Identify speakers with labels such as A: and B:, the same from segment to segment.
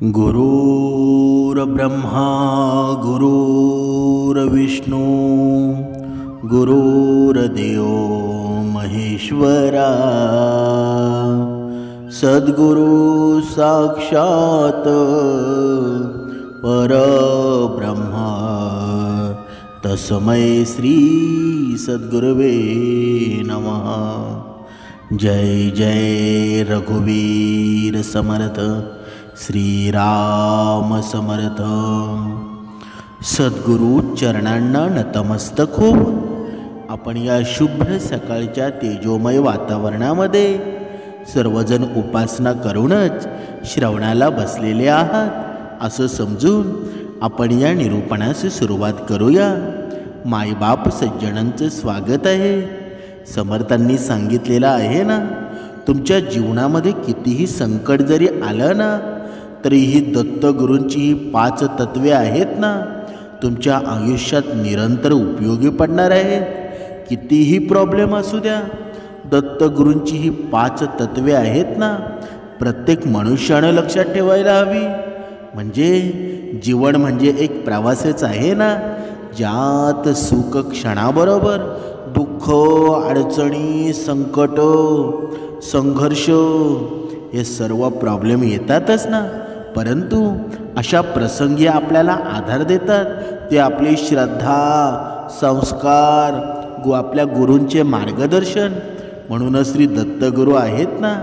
A: गुरुर्ब्रह्मा गुरुर्विष्णू गुरुर्देव महेश्वरा सद्गुरु साक्षात परब्रह्मा तस्मै श्री सद्गुरवे नमः। जय जय रघुवीर समर्थ श्रीराम समर्थ। सद्गुरु चरणांना नतमस्तक होऊन आपण या शुभ्र सकाळच्या तेजोमय वातावरणामध्ये सर्वजण उपासना करूनच श्रवणाला बसलेले आहात असं समजून आपण या निरूपणास सुरुवात करूया। मायबाप सज्जनांचं स्वागत आहे। समर्थांनी सांगितलेलं आहे ना, तुमच्या जीवनामध्ये कितीही संकट जरी आलं ना तरीही दत्तगुरूंची ही 5 तत्वे आहेत ना, तुमच्या आयुष्यात निरंतर उपयोगी पडणार आहेत। कितीही प्रॉब्लेम असू द्या, दत्तगुरूंची ही 5 तत्वे आहेत ना, प्रत्येक मनुष्यानं लक्षात ठेवायला हवी। म्हणजे जीवन म्हणजे एक प्रवासच आहे ना, ज्यात सुख क्षणाबरोबर दुःख, अडचणी, संकट, संघर्ष हे सर्व प्रॉब्लेम येतातच ना, परंतु अशा प्रसंगी आपल्याला आधार देतात ते आपली श्रद्धा, संस्कार, आपल्या गुरूंचे मार्गदर्शन। म्हणूनच श्री दत्तगुरू आहेत ना,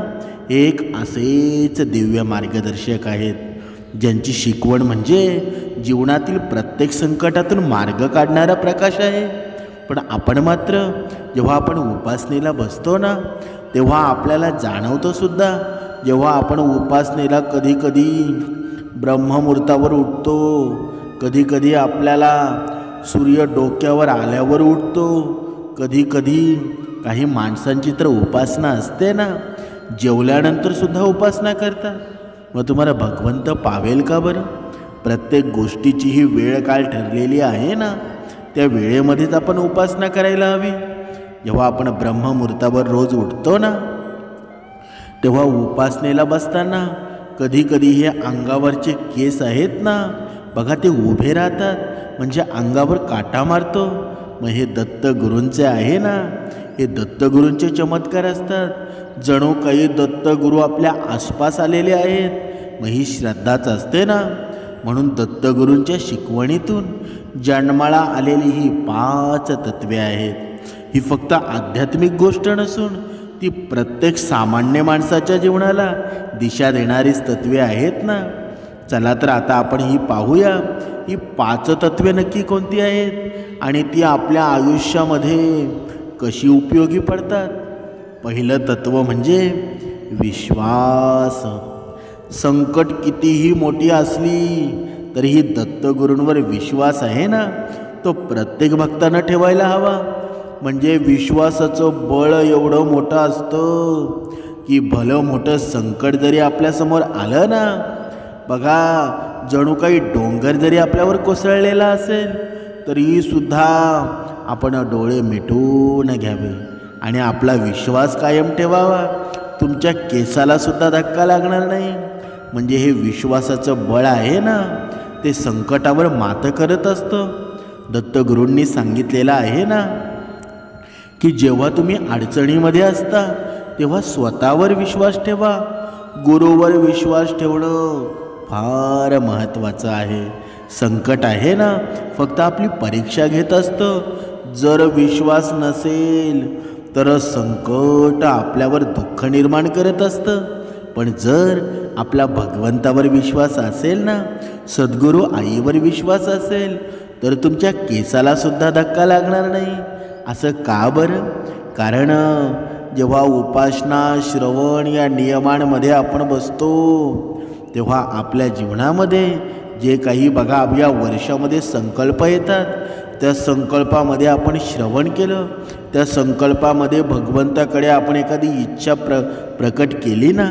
A: एक असेच दिव्य मार्गदर्शक आहेत, ज्यांची शिकवण म्हणजे जीवनातील प्रत्येक संकटातून मार्ग काढणारा प्रकाश आहे। पण आपण मात्र जेव्हा आपण उपासनेला बसतो ना, तेव्हा आपल्याला जाणवतं सुद्धा, जेव्हा आपण उपासनेला कधी कधी ब्रह्ममुहूर्तावर उठतो, कधी कधी आपल्याला सूर्य डोक्यावर आल्यावर उठतो, कधी कधी काही माणसांची तर उपासना असते ना, जेवल्यानंतर सुद्धा उपासना करतात। मग तुम्हाला भगवंत पावेल का बरं? प्रत्येक गोष्टीची ही वेळ काळ ठरलेली आहे ना, त्या वेळेमध्येच आपण उपासना करायला हवी। जेव्हा आपण ब्रह्ममुहूर्तावर रोज उठतो ना, तेव्हा उपासनेला बसताना कधी कधी हे अंगावरचे केस आहेत ना बघा, ते उभे राहतात, म्हणजे अंगावर काटा मारतो। मग हे दत्तगुरूंचे आहे ना, हे दत्तगुरूंचे चमत्कार असतात। जणू काही दत्तगुरू आपल्या आसपास आलेले आहेत। मग ही श्रद्धाच असते ना। म्हणून दत्तगुरूंच्या शिकवणीतून जन्माला आलेली ही 5 तत्वे आहेत। ही फक्त आध्यात्मिक गोष्ट नसून ती प्रत्येक सामान्य माणसाच्या जीवनाला दिशा देणारीच तत्वे आहेत ना। चला तर आता आपण ही पाहूया, ही 5 तत्वे नक्की कोणती आहेत आणि ती आपल्या आयुष्यामध्ये कशी उपयोगी पडतात। पहिलं तत्व म्हणजे विश्वास। संकट कितीही मोठी असली तरीही दत्तगुरूंवर विश्वास आहे ना, तो प्रत्येक भक्तानं ठेवायला हवा। म्हणजे विश्वासाचं बळ एवढं मोठं असतं की भलं मोठं संकट जरी आपल्यासमोर आलं ना, बघा जणू काही डोंगर जरी आपल्यावर कोसळलेला असेल तरी सुद्धा आपण डोळे मिटून घ्यावे आणि आपला विश्वास कायम ठेवावा। तुमच्या केसाला सुद्धा धक्का लागणार नाही। म्हणजे हे विश्वासाचं बळ आहे ना, ते संकटावर मात करत असतं। दत्तगुरूंनी सांगितलेलं आहे ना की जेव्हा तुम्ही अडचणीमध्ये असता तेव्हा स्वतःवर विश्वास ठेवा। गुरुवर विश्वास ठेवणं फार महत्त्वाचं आहे। संकट आहे ना, फक्त आपली परीक्षा घेत असतं। जर विश्वास नसेल तर संकट आपल्यावर दुःख निर्माण करत असतं। पण जर आपला भगवंतावर विश्वास असेल ना, सद्गुरू आईवर विश्वास असेल तर तुमच्या केसाला सुद्धा धक्का लागणार नाही। असं का बरं? कारण जेव्हा उपासना, श्रवण या नियमांमध्ये आपण बसतो तेव्हा आपल्या जीवनामध्ये जे काही बघा या वर्षामध्ये संकल्प येतात, त्या संकल्पामध्ये आपण श्रवण केलं, त्या संकल्पामध्ये भगवंताकडे आपण एखादी इच्छा प्रकट केली ना,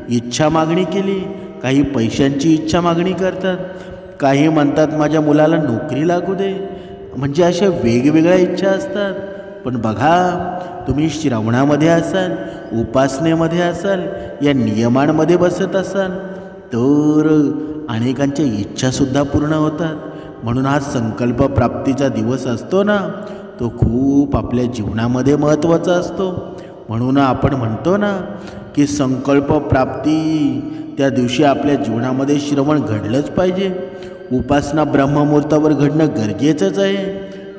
A: इच्छा मागणी केली। काही पैशांची इच्छा मागणी करतात, काही म्हणतात माझ्या मुलाला नोकरी लागू दे, म्हणजे अशा वेगवेगळ्या इच्छा असतात। पण बघा, तुम्ही श्रवणामध्ये असाल, उपासनेमध्ये असाल, या नियमांमध्ये बसत असाल तर अनेकांच्या इच्छासुद्धा पूर्ण होतात. म्हणून हा संकल्प प्राप्तीचा दिवस असतो ना, तो खूप आपल्या जीवनामध्ये महत्त्वाचा असतो. म्हणून आपण म्हणतो ना की संकल्प प्राप्ती त्या दिवशी आपल्या जीवनामध्ये श्रवण घडलंच पाहिजे. उपासना ब्रह्ममुहूर्तावर घडणं गरजेचंच आहे.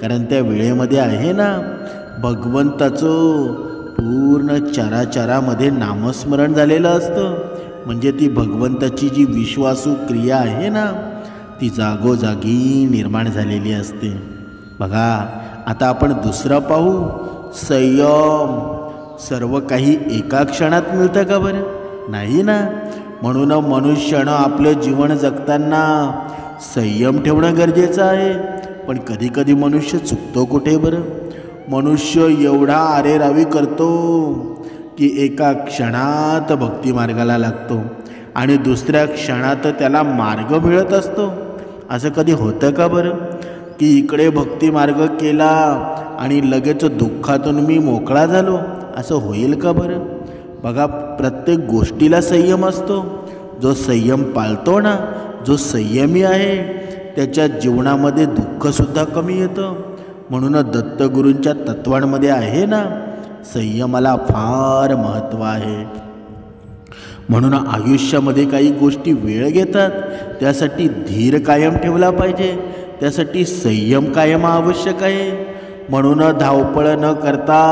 A: कारण त्या वेळेमध्ये आहे ना भगवंताचं पूर्ण चराचरामध्ये नामस्मरण झालेलं असतं. म्हणजे ती भगवंताची जी विश्वासू क्रिया आहे ना ती जागोजागी निर्माण झालेली असते. बघा आता आपण दुसरं पाहू, संयम. सर्व काही एका क्षणात मिळतं का बरं? नाही ना. म्हणून मनुष्यानं आपलं जीवन जगताना संयम ठेवणं गरजेचं आहे. पण कधीकधी मनुष्य चुकतो कुठे बरं? मनुष्य एवढा आरेरावी करतो की एका क्षणात भक्तिमार्गाला लागतो आणि दुसऱ्या क्षणात त्याला मार्ग मिळत असतो. असं कधी होतं का बरं की इकडे भक्तिमार्ग केला आणि लगेच दुःखातून मी मोकळा झालो? असं होईल का बरं? बघा प्रत्येक गोष्टीला संयम असतो. जो संयम पाळतो ना, जो संयमी आहे त्याच्या जीवनामध्ये दुःखसुद्धा कमी येतं. म्हणून दत्तगुरूंच्या तत्वांमध्ये आहे ना संयमाला फार महत्त्व आहे. म्हणून आयुष्यामध्ये काही गोष्टी वेळ घेतात, त्यासाठी धीर कायम ठेवला पाहिजे. त्यासाठी संयम कायम आवश्यक आहे. म्हणून धावपळ न करता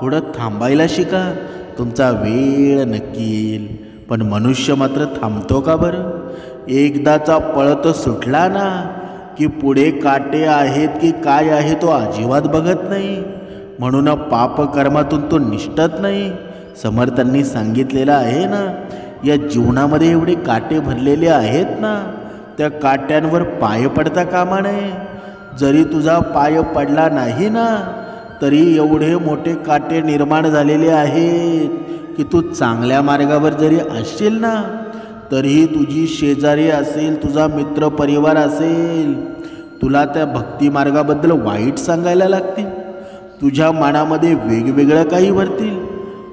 A: थोडं थांबायला शिका. तुमचा वेळ नक्की येईल. पण मनुष्य मात्र थांबतो का बरं? एकदाचा पळत सुटला ना की पुढे काटे आहेत की काय आहे तो अजिबात बघत नाही. म्हणून पापकर्मातून तो निष्ठत नाही. समर्थांनी सांगितलेलं आहे ना, या जीवनामध्ये एवढे काटे भरलेले आहेत ना, त्या काट्यांवर पाय पडता कामा नये. जरी तुझा पाय पडला नाही ना तरी एवढे मोठे काटे निर्माण झालेले आहेत की तू चांगल्या मार्गावर जरी असशील ना तरीही तुझी शेजारी असेल, तुझा मित्र परिवार असेल, तुला त्या भक्तिमार्गाबद्दल वाईट सांगायला लागतील. तुझ्या मनामध्ये वेगवेगळं काही भरतील.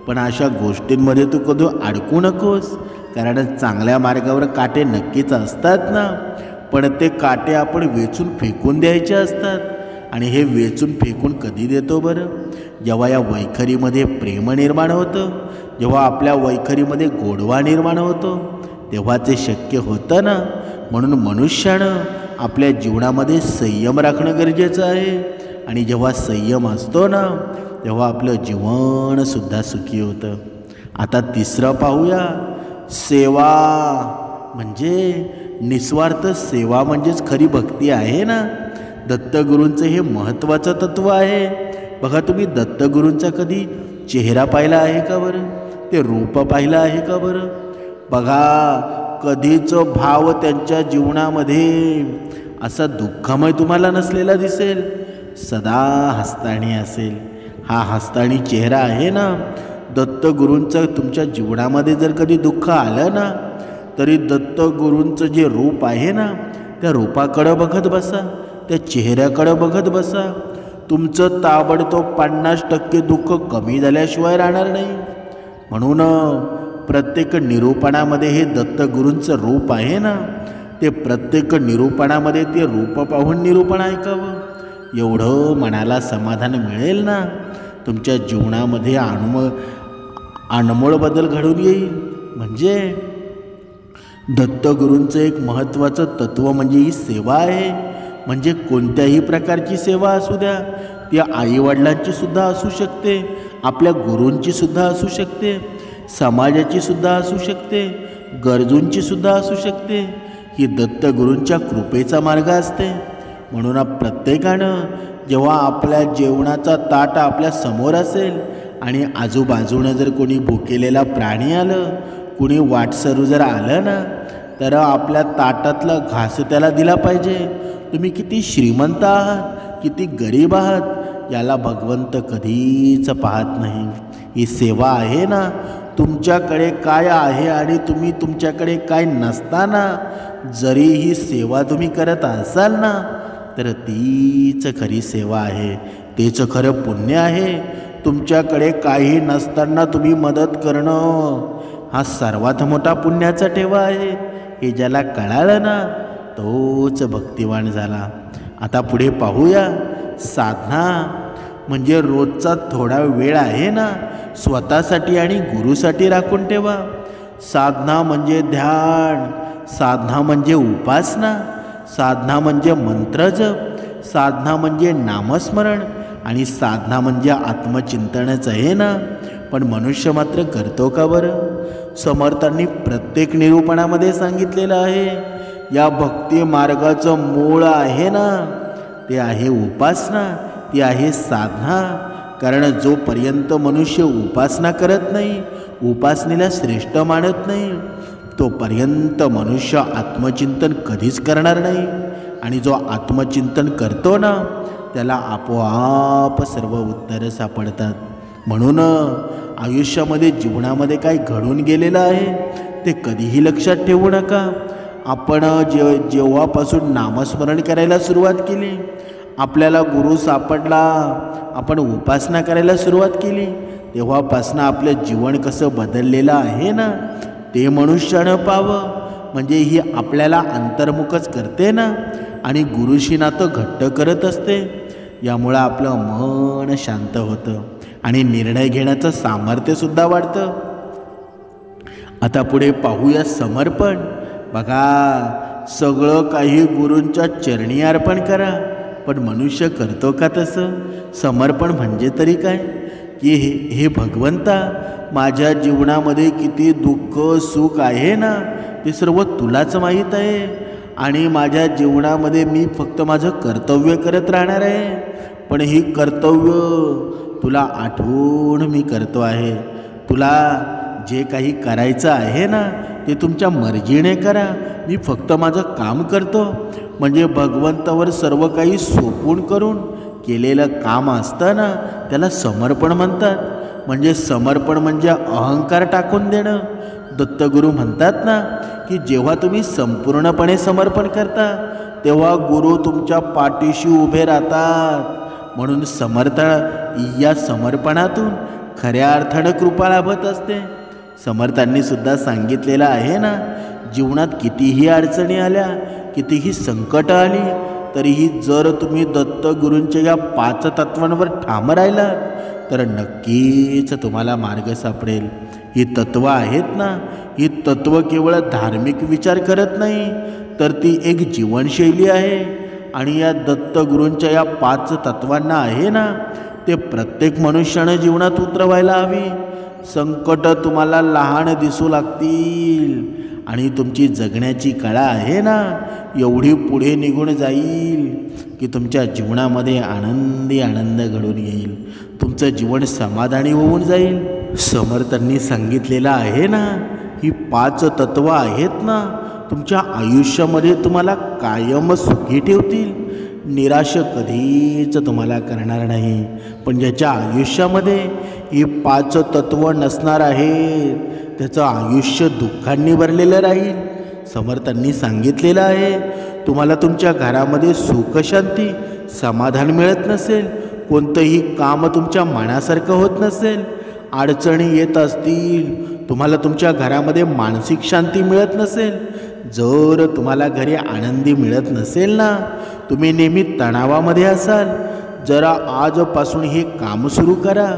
A: पण अशा गोष्टींमध्ये तू कधी अडकू नकोस. कारण चांगल्या मार्गावर काटे नक्कीच असतात ना, पण ते काटे आपण वेचून फेकून द्यायचे असतात. आणि हे वेचून फेकून कधी देतो बरं? जेव्हा या वैखरीमध्ये प्रेम निर्माण होतं, जेव्हा आपल्या वैखरीमध्ये गोडवा निर्माण होतो, तेव्हा ते शक्य होतं ना. म्हणून मनुष्यानं आपल्या जीवनामध्ये संयम राखणं गरजेचं आहे. आणि जेव्हा संयम असतो ना तेव्हा आपलं जीवनसुद्धा सुखी होतं. आता तिसरं पाहूया, सेवा. म्हणजे निस्वार्थ सेवा म्हणजेच खरी भक्ती आहे ना. दत्तगुरूंचं हे महत्त्वाचं तत्त्व आहे. बघा तुम्ही दत्तगुरूंचा कधी चेहरा पाहिला आहे का बरं? ते रूप पाहिलं आहे का बरं? बघा कधीच भाव त्यांच्या जीवनामध्ये असा दुःखमय तुम्हाला नसलेला दिसेल. सदा हसताणी असेल. हा हसताणी चेहरा आहे ना, दत्तगुरूंचं तुमच्या जीवनामध्ये जर कधी दुःख आलं ना तरी दत्तगुरूंचं जे रूप आहे ना त्या रूपाकडं बघत बसा, त्या चेहऱ्याकडं बघत बसा. तुमचं ताबडतोब 50% दुःख कमी झाल्याशिवाय राहणार नाही. म्हणून प्रत्येक निरूपणामध्ये हे दत्तगुरूंचं रूप आहे ना, ते प्रत्येक निरूपणामध्ये ते रूप पाहून निरूपण ऐकावं. एवढं मनाला समाधान मिळेल ना, तुमच्या जीवनामध्ये अनमोल बदल घडून येईल. म्हणजे दत्तगुरूंचं एक महत्त्वाचं तत्त्व म्हणजे ही सेवा आहे. म्हणजे कोणत्याही प्रकारची सेवा असू द्या, ती आईवडिलांची सुद्धा असू शकते, आपल्या गुरूंची सुद्धा असू शकते, समाजाची सुद्धा असू शकते, गरजूंची सुद्धा असू शकते. ही दत्तगुरूंच्या कृपेचा मार्ग असते. म्हणून प्रत्येकानं जेव्हा आपल्या जेवणाचा ताट आपल्या समोर असेल आणि आजूबाजूनं जर कोणी भुकेलेला प्राणी आलं, कुणी वाटसरू जर आलं ना, तर आपल्या ताटातला घास त्याला दिला पाहिजे. तुम्ही किती श्रीमंत आहात, किती गरीब आहात, याला भगवंत कधीच पाहत नाही. ही सेवा आहे ना, तुमच्याकडे काय आहे आणि तुम्ही तुमच्याकडे काय नसताना जरी ही सेवा तुम्ही करत असाल ना तर तीच खरी सेवा आहे, तेच खरं पुण्य आहे. तुमच्याकडे काही नसताना तुम्ही मदत करणं हा सर्वात मोठा पुण्याचा ठेवा आहे. हे ज्याला कळालं ना तोच भक्तिवान झाला. आता पुढे पाहूया. साधना म्हणजे रोजचा थोडा वेळ आहे ना स्वतःसाठी आणि गुरुसाठी राखून ठेवा. साधना म्हणजे ध्यान, साधना म्हणजे उपासना, साधना म्हणजे मंत्रजप, साधना म्हणजे नामस्मरण आणि साधना म्हणजे आत्मचिंतनच आहे ना. पण मनुष्य मात्र करतो का बरं? समर्थांनी प्रत्येक निरूपणामध्ये सांगितलेलं आहे या भक्ती मार्गाचं मूळ आहे ना ते आहे उपासना, ती आहे साधना. कारण जोपर्यंत मनुष्य उपासना करत नाही, उपासनेला श्रेष्ठ मानत नाही, तोपर्यंत मनुष्य आत्मचिंतन कधीच करणार नाही. आणि जो आत्मचिंतन करतो ना त्याला आपोआप सर्व उत्तरं सापडतात. म्हणून आयुष्यामध्ये जीवनामध्ये काय घडून गेलेलं आहे ते कधीही लक्षात ठेवू नका. आपण जेव्हापासून नामस्मरण करायला सुरुवात केली, आपल्याला गुरु सापडला, आपण उपासना करायला सुरुवात केली, तेव्हापासनं आपलं जीवन कसं बदललेलं आहे ना ते मनुष्यानं पाहावं. म्हणजे ही आपल्याला अंतर्मुखच करते ना आणि गुरुशी नातं घट्ट करत असते. यामुळं आपलं मन शांत होतं आणि निर्णय घेण्याचं सामर्थ्यसुद्धा वाढतं. आता पुढे पाहूया समर्पण. बघा, सगळं काही गुरूंच्या चरणी अर्पण करा, पण मनुष्य करतो का तसं? समर्पण म्हणजे तरी काय की हे भगवंता, माझ्या जीवनामध्ये किती दुःख सुख आहे ना ते सर्व तुलाच माहीत आहे आणि माझ्या जीवनामध्ये मी फक्त माझं कर्तव्य करत राहणार आहे. पण ही कर्तव्य तुला आठवून मी करतो आहे. तुला जे काही करायचं आहे ना ते तुमच्या मर्जीने करा, मी फक्त माझं काम करतो. म्हणजे भगवंतावर सर्व काही सोपून करून केलेलं काम असतं ना त्याला समर्पण म्हणतात. म्हणजे समर्पण म्हणजे अहंकार टाकून देणं. दत्तगुरू म्हणतात ना की जेव्हा तुम्ही संपूर्णपणे समर्पण करता तेव्हा गुरु तुमच्या पाठीशी उभे राहतात. म्हणून समर्थ या समर्पणातून खऱ्या अर्थानं कृपा लाभत असते. समर्थांनी सुद्धा सांगितलेलं आहे ना, जीवनात कितीही अडचणी आल्या, कितीही संकट आली, तरीही जर तुम्ही दत्तगुरूंच्या या 5 तत्वांवर ठाम राहिलात तर नक्कीच तुम्हाला मार्ग सापडेल. ही तत्त्व आहेत ना, ही तत्त्व केवळ धार्मिक विचार करत नाही तर ती एक जीवनशैली आहे. आणि या दत्तगुरूंच्या या 5 तत्वांना आहे ना ते प्रत्येक मनुष्यानं जीवनात उतरवायला हवी. संकट तुम्हाला लहान दिसू लागतील आणि तुमची जगण्याची कला आहे ना एवढी पुढे निघून जाईल की तुमच्या जीवनामध्ये आनंदी आनंद घडून येईल, तुमचं जीवन समाधानी होऊन जाईल. समर्थांनी सांगितलेलं आहे ना, ही 5 तत्व आहेत ना तुमच्या आयुष्यामध्ये तुम्हाला कायम सुखी ठेवतील. निराश कधीच तुम्हाला करणार नाही. पण ज्याच्या आयुष्यामध्ये ही 5 तत्व नसणार आहेत त्याचं आयुष्य दुःखांनी भरलेलं राहील. समर्थांनी सांगितलेलं आहे, तुम्हाला तुमच्या घरामध्ये सुख शांती समाधान मिळत नसेल, कोणतंही काम तुमच्या मनासारखं होत नसेल, अडचणी येत असतील, तुम्हाला तुमच्या घरामध्ये मानसिक शांती मिळत नसेल, जर तुम्हाला घरी आनंदी मिळत नसेल ना, तुम्ही नेहमी तणावामध्ये असाल, जरा आजपासून हे काम सुरू करा.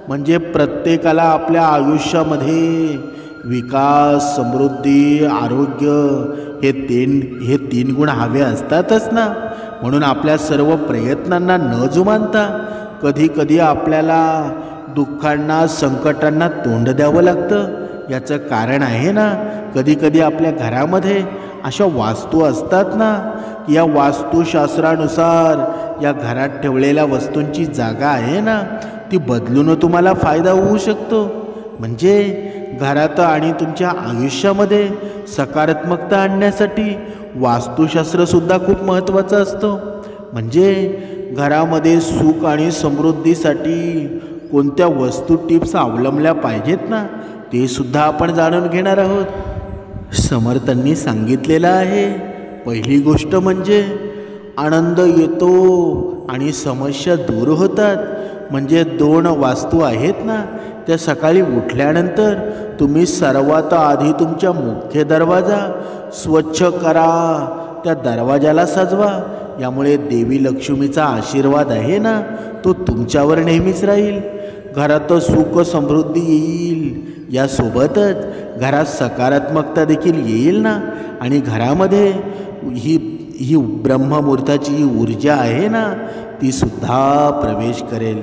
A: म्हणजे प्रत्येकाला आपल्या आयुष्यामध्ये विकास, समृद्धी, आरोग्य हे तीन गुण हवे असतातच ना. म्हणून आपल्या सर्व प्रयत्नांना न जुमानता कधी कधी आपल्याला दुःखांना, संकटांना तोंड द्यावं लागतं. याचं कारण आहे ना, कधी कधी आपल्या घरामध्ये अशा वास्तू असतात ना की या वास्तुशास्त्रानुसार या घरात ठेवलेल्या वस्तूंची जागा आहे ना ती बदलून तुम्हाला फायदा होऊ शकतो. म्हणजे घरात आणि तुमच्या आयुष्यामध्ये सकारात्मकता आणण्यासाठी वास्तुशास्त्रसुद्धा खूप महत्त्वाचं असतं. म्हणजे घरामध्ये सुख आणि समृद्धीसाठी कोणत्या वस्तू टिप्स अवलंबल्या पाहिजेत ना ते सुद्धा आपण जाणून घेणार आहोत. समर्थांनी सांगितलेलं आहे, पहिली गोष्ट म्हणजे आनंद येतो आणि समस्या दूर होतात. म्हणजे 2 वास्तू आहेत ना त्या सकाळी उठल्यानंतर तुम्ही सर्वात आधी तुमच्या मुख्य दरवाजा स्वच्छ करा, त्या दरवाजाला सजवा. यामुळे देवी लक्ष्मीचा आशीर्वाद आहे ना, तो तुमच्यावर नेहमीच राहील. घरात सुख समृद्धी येईल, यासोबतच घरात सकारात्मकता देखील येईल ना. आणि घरामध्ये ही ही ब्रह्ममुहूर्ताची जी ऊर्जा आहे ना, ती सुद्धा प्रवेश करेल.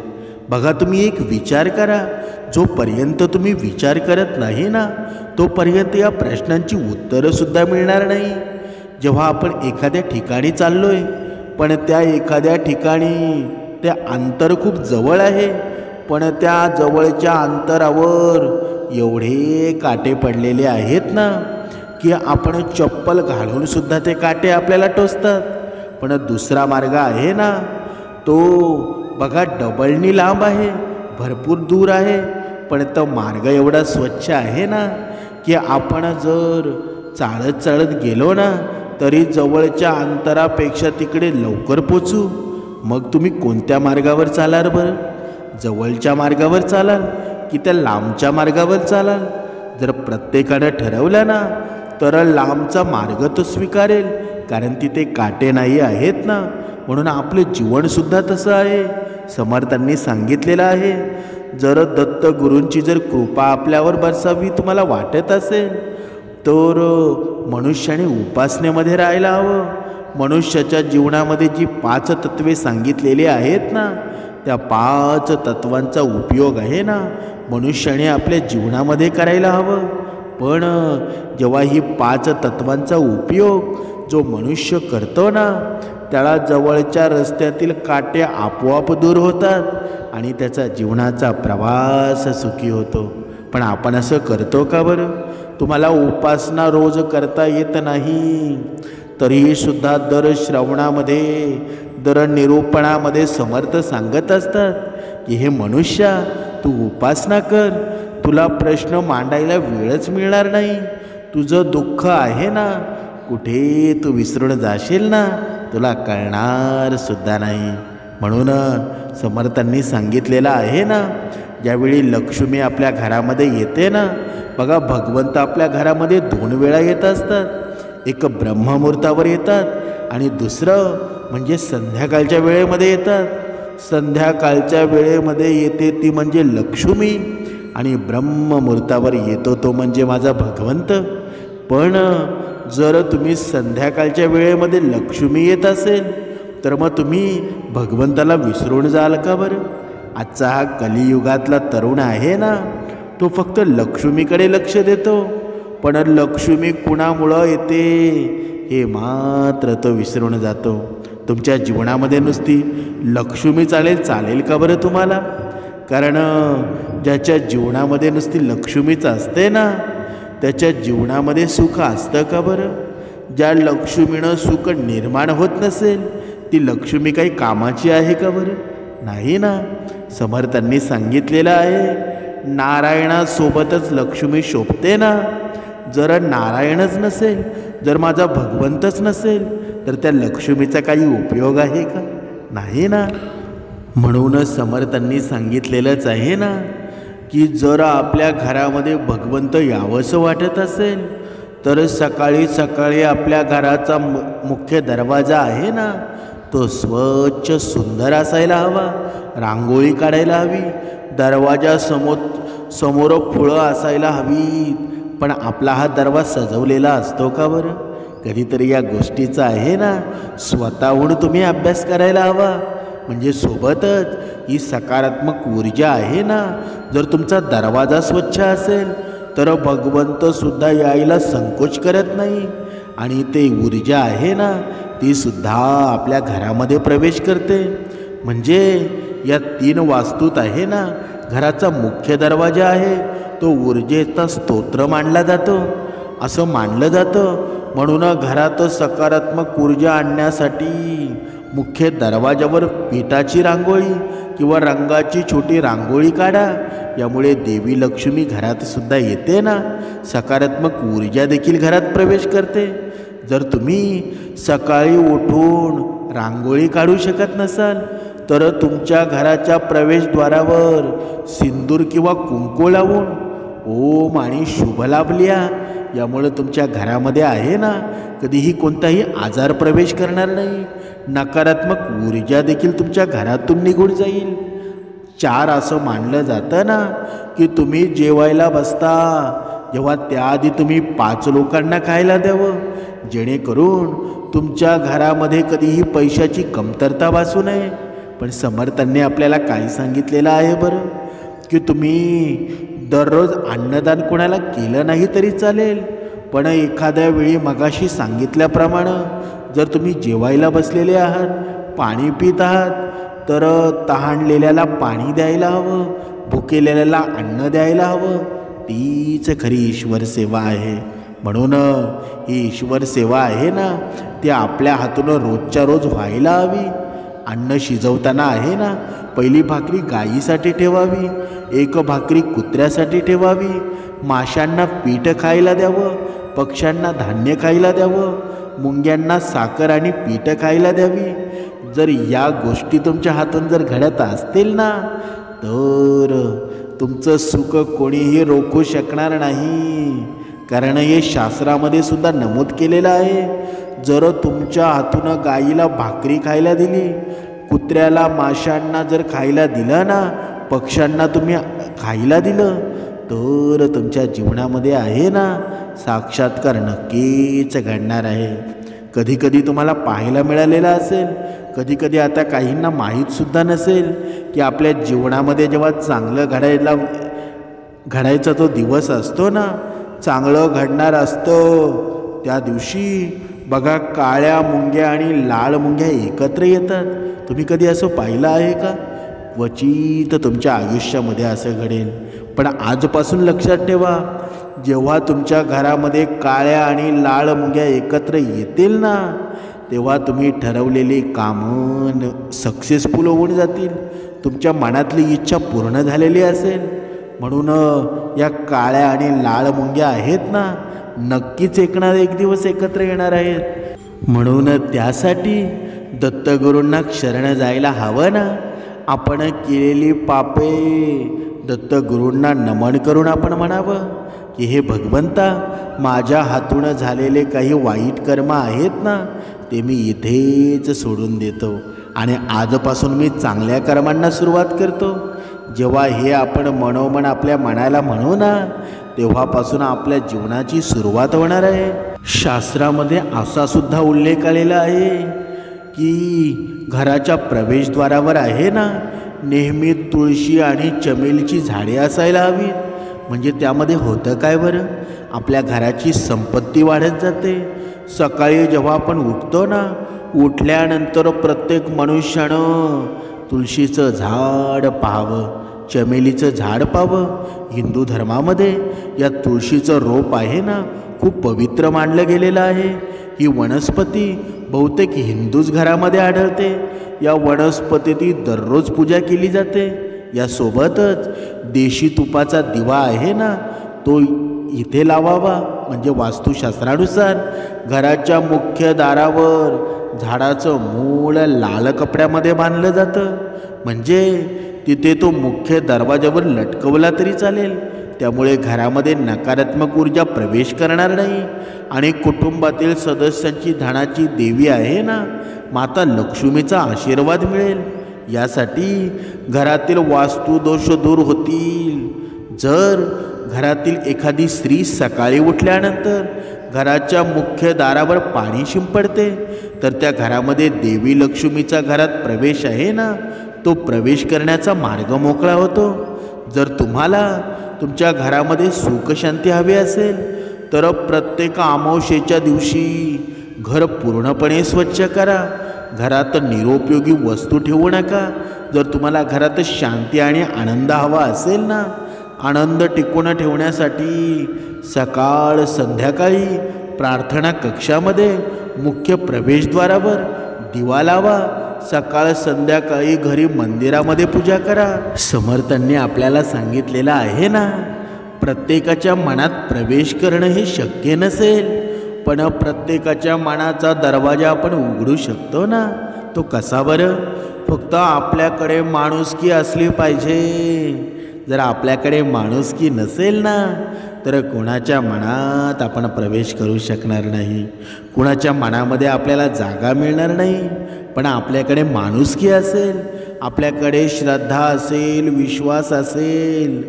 A: बघा, तुम्ही एक विचार करा, जोपर्यंत तुम्ही विचार करत नाही ना, तोपर्यंत या प्रश्नांची उत्तरंसुद्धा मिळणार नाही. जेव्हा आपण एखाद्या ठिकाणी चाललोय, पण त्या एखाद्या ठिकाणी ते अंतर खूप जवळ आहे, पण त्या जवळच्या अंतरावर एवढे काटे पडलेले आहेत ना, की आपण चप्पल घालूनसुद्धा ते काटे आपल्याला टोचतात. पण दुसरा मार्ग आहे ना, तो बघा डबलनी लांब आहे, भरपूर दूर आहे, पण तो मार्ग एवढा स्वच्छ आहे ना, की आपण जर चालत चालत गेलो ना, तरी जवळच्या अंतरापेक्षा तिकडे लवकर पोचू. मग तुम्ही कोणत्या मार्गावर चालाल बरं? जवळच्या मार्गावर चालाल की त्या लांबच्या मार्गावर चालाल? जर प्रत्येकानं ठरवलं ना, तर लांबचा मार्ग तो स्वीकारेल, कारण तिथे काटे नाही आहेत ना. म्हणून आपलं जीवनसुद्धा तसं आहे. समर्थांनी सांगितलेलं आहे, जर दत्तगुरूंची जर कृपा आपल्यावर बरसावी तुम्हाला वाटत असेल, तर मनुष्याने उपासनेमध्ये राहायला हवं. मनुष्याच्या जीवनामध्ये जी 5 तत्वे सांगितलेली आहेत ना, त्या 5 तत्वांचा उपयोग आहे ना, मनुष्याने आपल्या जीवनामध्ये करायला हवं. पण जेव्हा ही 5 तत्वांचा उपयोग जो मनुष्य करतो ना, त्याला जवळच्या रस्त्यातील काटे आपोआप दूर होतात आणि त्याचा जीवनाचा प्रवास सुखी होतो. पण आपण असं करतो का बरं? तुम्हाला उपासना रोज करता येत नाही, तरीसुद्धा दर श्रवणामध्ये, दर निरूपणामध्ये समर्थ सांगत असतात की हे मनुष्या, तू उपासना कर, तुला प्रश्न मांडायला वेळच मिळणार नाही. तुझं दुःख आहे ना, कुठे तू विसरून जाशील ना, तुला कळणार सुद्धा नाही. म्हणून समर्थांनी सांगितलेलं आहे ना, ज्यावेळी लक्ष्मी आपल्या घरामध्ये येते ना, बघा भगवंत आपल्या घरामध्ये 2 वेळा येत असतात. एक ब्रह्ममुहूर्तावर येतात आणि दुसरं म्हणजे संध्याकाळच्या वेळेमध्ये येतात. संध्याकाळच्या वेळेमध्ये येते ती म्हणजे लक्ष्मी आणि ब्रह्ममुहूर्तावर येतो तो म्हणजे माझा भगवंत. पण जर तुम्ही संध्याकाळच्या वेळेमध्ये लक्ष्मी येत असेल, तर मग तुम्ही भगवंताला विसरून जाल का बरं? आजचा हा कलियुगातला तरुण आहे ना, तो फक्त लक्ष्मीकडे लक्ष देतो, पण लक्ष्मी कुणामुळं येते हे मात्र तो विसरून जातो. तुमच्या जीवनामध्ये नुसती लक्ष्मी चालेल का बरं तुम्हाला? कारण ज्याच्या जीवनामध्ये नुसती लक्ष्मीच असते ना, त्याच्या जीवनामध्ये सुख असतं का बरं? ज्या लक्ष्मीनं सुख निर्माण होत नसेल, ती लक्ष्मी काही कामाची आहे का बरं? नाही ना. समर्थांनी सांगितलेलं आहे, नारायणासोबतच लक्ष्मी शोभते ना. जर नारायणच नसेल, जर माझा भगवंतच नसेल, तर त्या लक्ष्मीचा काही उपयोग आहे का? नाही ना. म्हणूनच समर्थांनी सांगितलेलंच आहे ना, की जर आपल्या घरामध्ये भगवंत यावंसं वाटत असेल, तर सकाळी सकाळी आपल्या घराचा मुख्य दरवाजा आहे ना, तो स्वच्छ सुंदर असायला हवा. रांगोळी काढायला हवी. दरवाजासमोर फुलं असायला हवी. पण आपला हा दरवाजा सजवलेला असतो का बरं? कधीतरी या गोष्टीचा आहे ना, स्वतःहून तुम्ही अभ्यास करायला हवा. म्हणजे सोबतच ही सकारात्मक ऊर्जा आहे ना, जर तुमचा दरवाजा स्वच्छ असेल, तर भगवंतसुद्धा यायला संकोच करत नाही. आणि ते ऊर्जा आहे ना, ती सुद्धा आपल्या घरामध्ये प्रवेश करते. म्हणजे या 3 वास्तूत आहे ना, घराचा मुख्य दरवाजा आहे, तो ऊर्जेचा स्तोत्र मानला जातो, असं मानलं जातं. म्हणून घरात सकारात्मक ऊर्जा आणण्यासाठी मुख्य दरवाजावर पिठाची रांगोळी किंवा रंगाची छोटी रांगोळी काढा. यामुळे देवी लक्ष्मी घरात सुद्धा येते ना, सकारात्मक ऊर्जा देखील घरात प्रवेश करते. जर तुम्ही सकाळी उठून रांगोळी काढू शकत नसाल, तर तुमच्या घराच्या प्रवेशद्वारावर सिंदूर किंवा कुंकू लावून ओम आणि शुभ लाभ लिहा. यामुळे तुमच्या घरामध्ये आहे ना कधीही कोणताही आजार प्रवेश करणार नाही. नकारात्मक ऊर्जा देखील तुमच्या घरातून निघून जाईल. 4 असं मानलं जातं ना की तुम्ही जेवायला बसता जेव्हा त्याआधी तुम्ही 5 लोकांना खायला द्यावं, जेणेकरून तुमच्या घरामध्ये कधीही पैशाची कमतरता भासू नये. पण समर्थांनी आपल्याला काय सांगितलेलं आहे बरं, की तुम्ही दररोज अन्नदान कोणाला केलं नाही तरी चालेल, पण एखाद्या वेळी मगाशी सांगितल्याप्रमाणे जर तुम्ही जेवायला बसलेले आहात, पाणी पित आहात, तर तहानलेल्याला पाणी द्यायला हवं, भुकेलेल्याला अन्न द्यायला हवं. तीच खरी ईश्वर सेवा आहे. म्हणून ही ईश्वर सेवा आहे ना ती आपल्या हातून रोजच्या रोज व्हायला हवी. अन्न शिजवताना आहे ना पहिली भाकरी गायीसाठी ठेवावी, 1 भाकरी कुत्र्यासाठी ठेवावी, माशांना पीठ खायला द्यावं, पक्ष्यांना धान्य खायला द्यावं, मुंग्यांना साखर आणि पीठ खायला द्यावी. जर या गोष्टी तुमच्या हातून जर घडत असतील ना तर तुमचं सुख कोणीही रोखू शकणार नाही. कारण हे शास्त्रामध्ये सुद्धा नमूद केलेलं आहे. जर तुमच्या हातून गाईला भाकरी खायला दिली, कुत्र्याला माशांना जर खायला दिलं ना, पक्ष्यांना तुम्ही खायला दिलं, तर तुमच्या जीवनामध्ये आहे ना साक्षात्कार नक्कीच घडणार आहे. कधीकधी तुम्हाला पाहायला मिळालेलं असेल, कधीकधी आता काहींना माहीतसुद्धा नसेल की आपल्या जीवनामध्ये जेव्हा चांगलं घडायचा तो दिवस असतो ना, चांगलं घडणार असतं, त्या दिवशी बघा काळ्या मुंग्या आणि लाल मुंग्या एकत्र येतात. तुम्ही कधी असं पाहिलं आहे का? क्वचित तुमच्या आयुष्यामध्ये असं घडेल. पण आजपासून लक्षात ठेवा, जेव्हा तुमच्या घरामध्ये काळ्या आणि लाल मुंग्या एकत्र येतील ना, तेव्हा तुम्ही ठरवलेली कामं सक्सेसफुल होऊन जातील. तुमच्या मनातली इच्छा पूर्ण झालेली असेल. म्हणून या काळ्या आणि लाल मुंग्या आहेत ना नक्कीच एक दिवस एकत्र येणार आहेत. म्हणून त्यासाठी दत्तगुरूंना शरण जायला हवं ना. आपण केलेली पापे दत्तगुरूंना नमन करून आपण म्हणावं की हे भगवंता, माझ्या हातून झालेले काही वाईट कर्म आहेत ना ते मी इथेच सोडून देतो आणि आजपासून मी चांगल्या कर्मांना सुरुवात करतो. जेव्हा हे आपण मनोमन आपल्या मनाला म्हणू ना, तेव्हापासून आपल्या जीवनाची सुरुवात होणार आहे. शास्त्रामध्ये असा सुद्धा उल्लेख आलेला आहे की घराच्या प्रवेशद्वारावर आहे ना नेहमी तुळशी आणि चमेलीची झाडे असायला हवीत. म्हणजे त्यामध्ये होतं काय बरं, आपल्या घराची संपत्ती वाढत जाते. सकाळी जेव्हा आपण उठतो ना, उठल्यानंतर प्रत्येक मनुष्यानं तुळशीचं झाड पाहावं, चमेलीचं झाड पाहावं. हिंदू धर्मामध्ये या तुळशीचं रोप आहे ना खूप पवित्र मानलं गेलेलं आहे. ही वनस्पती बहुतेक हिंदूच घरामध्ये आढळते. या वनस्पतीची दररोज पूजा केली जाते. यासोबतच देशी तुपाचा दिवा आहे ना तो इथे लावावा. म्हणजे वास्तुशास्त्रानुसार घराच्या मुख्य दारावर झाडाचं मूळ लाल कपड्यामध्ये बांधलं जातं. म्हणजे तिथे तो मुख्य दरवाजावर लटकवला तरी चालेल. त्यामुळे घरामध्ये नकारात्मक ऊर्जा प्रवेश करणार नाही आणि कुटुंबातील सदस्यांची धनाची देवी आहे ना माता लक्ष्मीचा आशीर्वाद मिळेल. यासाठी घरातील वास्तुदोष दूर होतील. जर घरातील एखादी स्त्री सकाळी उठल्यानंतर घराच्या मुख्य दारावर पाणी शिंपडते तर त्या घरामध्ये देवी लक्ष्मीचा घरात प्रवेश आहे ना तो प्रवेश करण्याचा मार्ग मोकळा होतो. जर तुम्हाला तुमच्या घरामध्ये सुखशांती हवी असेल तर प्रत्येक अमावस्येच्या दिवशी घर पूर्णपणे स्वच्छ करा. घरात निरुपयोगी वस्तू ठेवू नका. जर तुम्हाला घरात शांती आणि आनंद हवा असेल ना, आनंद टिकवून ठेवण्यासाठी सकाळ संध्याकाळी प्रार्थना कक्षामध्ये मुख्य प्रवेशद्वारावर दिवा लावा. सकाळ संध्याकाळी घरी मंदिरामध्ये पूजा करा. समर्थांनी आपल्याला सांगितलेलं आहे ना, प्रत्येकाच्या मनात प्रवेश करणं हे शक्य नसेल, पण प्रत्येकाच्या मनाचा दरवाजा आपण उघडू शकतो ना. तो कसा बरं? फक्त आपल्याकडे माणुसकी असली पाहिजे. जर आपल्याकडे माणुसकी नसेल ना, तर कुणाच्या मनात आपण प्रवेश करू शकणार नाही, कुणाच्या मनामध्ये आपल्याला जागा मिळणार नाही. पण आपल्याकडे माणुसकी असेल, आपल्याकडे श्रद्धा असेल, विश्वास असेल,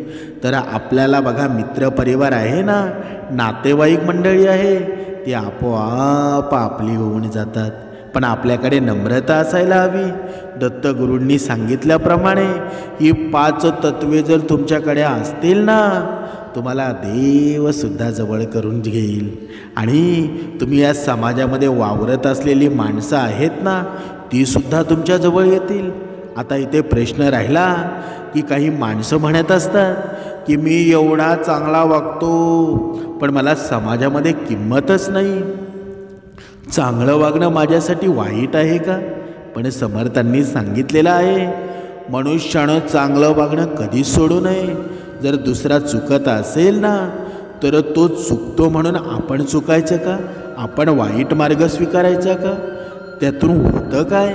A: तर आपल्याला बघा मित्रपरिवार आहे ना, नातेवाईक मंडळी आहे, ती आपोआप आपली होऊन जातात. पण आपल्याकडे नम्रता असायला हवी. दत्तगुरूंनी सांगितल्याप्रमाणे ही 5 तत्वे जर तुमच्याकडे असतील ना, तुम्हाला देवसुद्धा जवळ करून घेईल. आणि तुम्ही या समाजामध्ये वावरत असलेली माणसं आहेत ना, तीसुद्धा तुमच्या जवळ येतील. आता इथे प्रश्न राहिला की काही माणसं म्हणत असतात की मी एवढा चांगला वागतो, पण मला समाजामध्ये किंमतच नाही. चांगलं वागणं माझ्यासाठी वाईट आहे का? पण समर्थांनी सांगितलेलं आहे, मनुष्यानं चांगलं वागणं कधीच सोडू नये. जर दुसरा चुकत असेल ना, तर तो चुकतो म्हणून आपण चुकायचं का? आपण वाईट मार्ग स्वीकारायचा का? त्यातून होतं काय?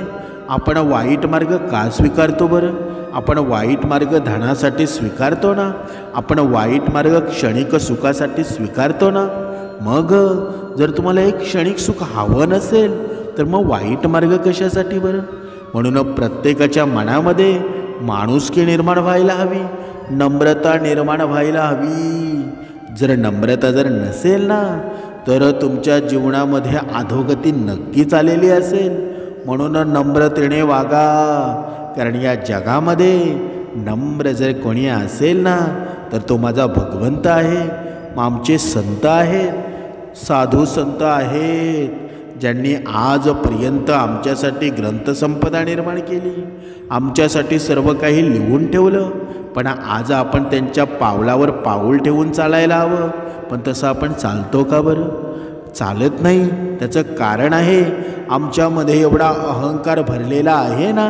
A: आपण वाईट मार्ग का स्वीकारतो बरं? आपण वाईट मार्ग धनासाठी स्वीकारतो ना, आपण वाईट मार्ग क्षणिक सुखासाठी स्वीकारतो ना. मग जर तुम्हाला एक क्षणिक सुख हवं नसेल, तर मग वाईट मार्ग कशासाठी बरं? म्हणून प्रत्येकाच्या मनामध्ये माणुसकी निर्माण व्हायला हवी, नम्रता निर्माण व्हायला हवी. जर नम्रता जर नसेल ना, तर तुमच्या जीवनामध्ये अधोगती नक्कीच आलेली असेल. म्हणून नम्रतेने वागा, कारण या जगामध्ये नम्र जर कोणी असेल ना, तर तो माझा भगवंत आहे. आमचे संत आहेत, साधू संत आहेत, ज्यांनी आजपर्यंत आमच्यासाठी ग्रंथसंपदा निर्माण केली, आमच्यासाठी सर्व काही लिहून ठेवलं. पण आज आपण त्यांच्या पावलावर पाऊल ठेवून चालायला हवं. पण तसं आपण चालतो का बरं? चालत नाही. त्याचं कारण आहे, आमच्यामध्ये एवढा अहंकार भरलेला आहे ना,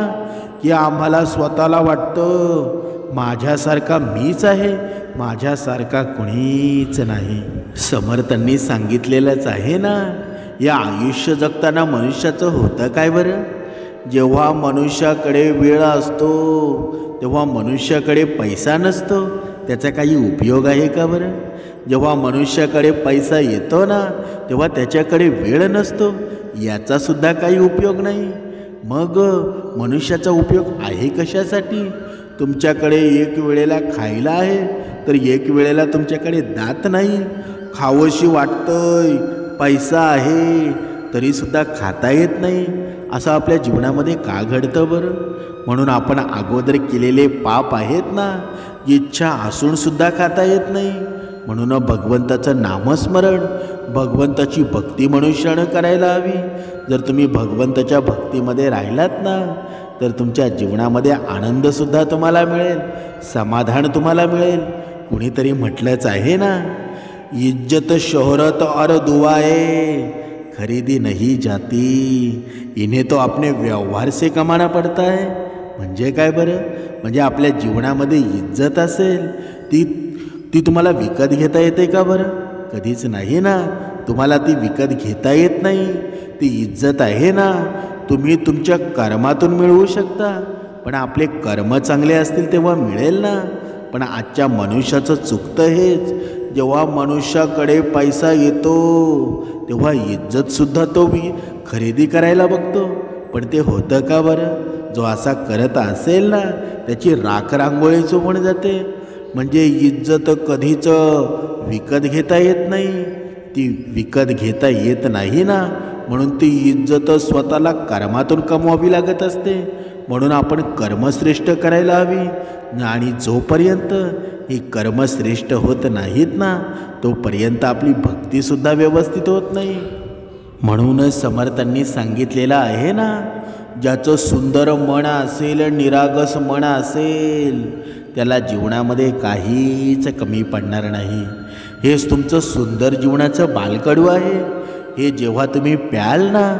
A: की आम्हाला स्वतःला वाटतं माझ्यासारखा मीच आहे, माझ्यासारखा कुणीच नाही. समर्थांनी सांगितलेलंच आहे ना, या आयुष्य जगताना मनुष्याचं होतं काय बरं? जेव्हा मनुष्याकडे वेळ असतो, तेव्हा मनुष्याकडे पैसा नसतो. त्याचा काही उपयोग आहे का बरं? जेव्हा मनुष्याकडे पैसा येतो ना, तेव्हा त्याच्याकडे वेळ नसतो. याचासुद्धा काही उपयोग नाही. मग मनुष्याचा उपयोग आहे कशासाठी? तुमच्याकडे एक वेळेला खायला आहे, तर एक वेळेला तुमच्याकडे दात नाही. खावंशी वाटतंय, पैसा आहे, तरीसुद्धा खाता येत नाही. असं आपल्या जीवनामध्ये का घडतं बरं? म्हणून आपण अगोदर केलेले पाप आहेत ना, इच्छा असूनसुद्धा खाता येत नाही. म्हणून भगवंताचं नामस्मरण, भगवंताची भक्ती मनुष्यानं करायला हवी. जर तुम्ही भगवंताच्या भक्तीमध्ये राहिलात ना, तर तुमच्या जीवनामध्ये आनंदसुद्धा तुम्हाला मिळेल, समाधान तुम्हाला मिळेल. कुणीतरी म्हटलंच आहे ना, इज्जत शोहरत और दुआए खरीदी नहीं जाती, इन्हें तो अपने व्यवहार से कमाना पड़ता है. म्हणजे काय बरं? म्हणजे आपल्या जीवनामध्ये इज्जत असेल, ती तुम्हाला विकत घेता येते का बरं? कधीच नाही ना. तुम्हाला ती विकत घेता येत नाही. ती इज्जत आहे ना, तुम्ही तुमच्या कर्मातून मिळवू शकता. पण आपले कर्म चांगले असतील तेव्हा मिळेल ना. पण आजच्या मनुष्याचं चुकतं हेच, जेव्हा मनुष्याकडे पैसा येतो तेव्हा इज्जतसुद्धा तो खरेदी करायला बघतो. पण ते होतं का बरं? जो असा करत असेल ना, त्याची राख रांगोळी चुकून जाते. म्हणजे इज्जत कधीच विकत घेता येत नाही. ती विकत घेता येत नाही ना, म्हणून ती इज्जत स्वतःला कर्मातून कमवावी लागत असते. म्हणून आपण कर्मश्रेष्ठ करायला हवी. आणि जोपर्यंत ही कर्मश्रेष्ठ होत नाहीत ना, तोपर्यंत आपली भक्तीसुद्धा व्यवस्थित होत नाही. म्हणूनच समर्थांनी सांगितलेलं आहे ना, ज्याचं सुंदर मन असेल, निरागस मन असेल, त्याला जीवनामध्ये काहीच कमी पडणार नाही. हेच तुमचं सुंदर जीवनाचं बालकडू आहे. हे जेव्हा तुम्ही प्याल ना,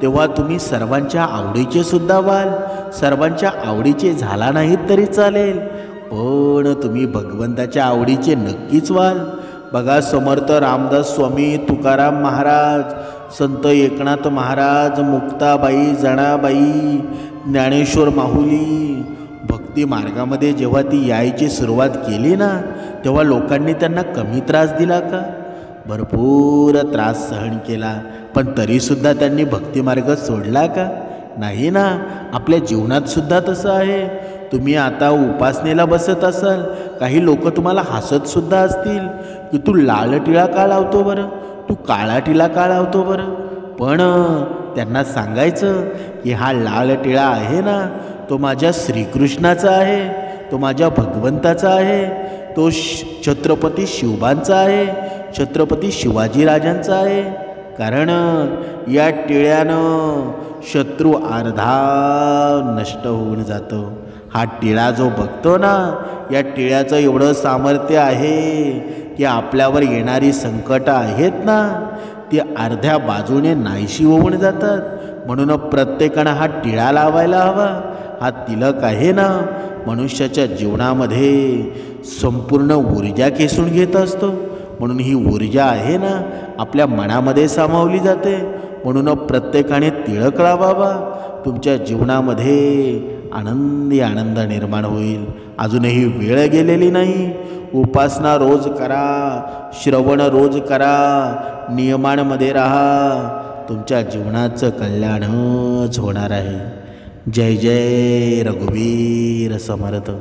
A: तेव्हा तुम्ही सर्वांच्या आवडीचे सुद्धा व्हाल. सर्वांच्या आवडीचे झाला नाहीत तरी चालेल, पण तुम्ही भगवंताच्या आवडीचे नक्कीच व्हाल. बघा, समर्थ रामदास स्वामी, तुकाराम महाराज, संत एकनाथ महाराज, मुक्ताबाई, जणाबाई, ज्ञानेश्वर माहुली, भक्त भक्ती मार्गामध्ये जेव्हा ती यायची सुरुवात केली ना, तेव्हा लोकांनी त्यांना कमी त्रास दिला का? भरपूर त्रास सहन केला, पण तरीसुद्धा त्यांनी भक्तिमार्ग सोडला का? नाही ना. आपल्या जीवनात सुद्धा तसं आहे. तुम्ही आता उपासनेला बसत असाल, काही लोक तुम्हाला हसतसुद्धा असतील की तू लाल टिळा का लावतो बरं, तू काळा टिळा का लावतो बरं. पण त्यांना सांगायचं की हा लाल टिळा आहे ना, तो माझ्या श्रीकृष्णाचा आहे, तो माझ्या भगवंताचा आहे, तो छत्रपती शिवबांचा आहे, छत्रपती शिवाजीराजांचा आहे. कारण या टिळ्यानं शत्रू अर्धा नष्ट होऊन जातो. हा टिळा जो बघतो ना, या टिळ्याचं एवढं सामर्थ्य आहे की आपल्यावर येणारी संकटं आहेत ना, ती अर्ध्या बाजूने नाहीशी होऊन जातात. म्हणून प्रत्येकानं हा टिळा लावायला हवा. हा तिलक आहे ना, मनुष्याच्या जीवनामध्ये संपूर्ण ऊर्जा खेचून घेत असतो. म्हणून ही ऊर्जा आहे ना, आपल्या मनामध्ये सामावली जाते. म्हणून प्रत्येकाने तिलक लावावा. तुमच्या जीवनामध्ये आनंदी आनंद निर्माण होईल. अजूनही वेळ गेलेली नाही. उपासना रोज करा, श्रवण रोज करा, नियमांमध्ये राहा. तुमच्या जीवनाचं कल्याणच होणार आहे. जय जय रघुवीर समर्थ.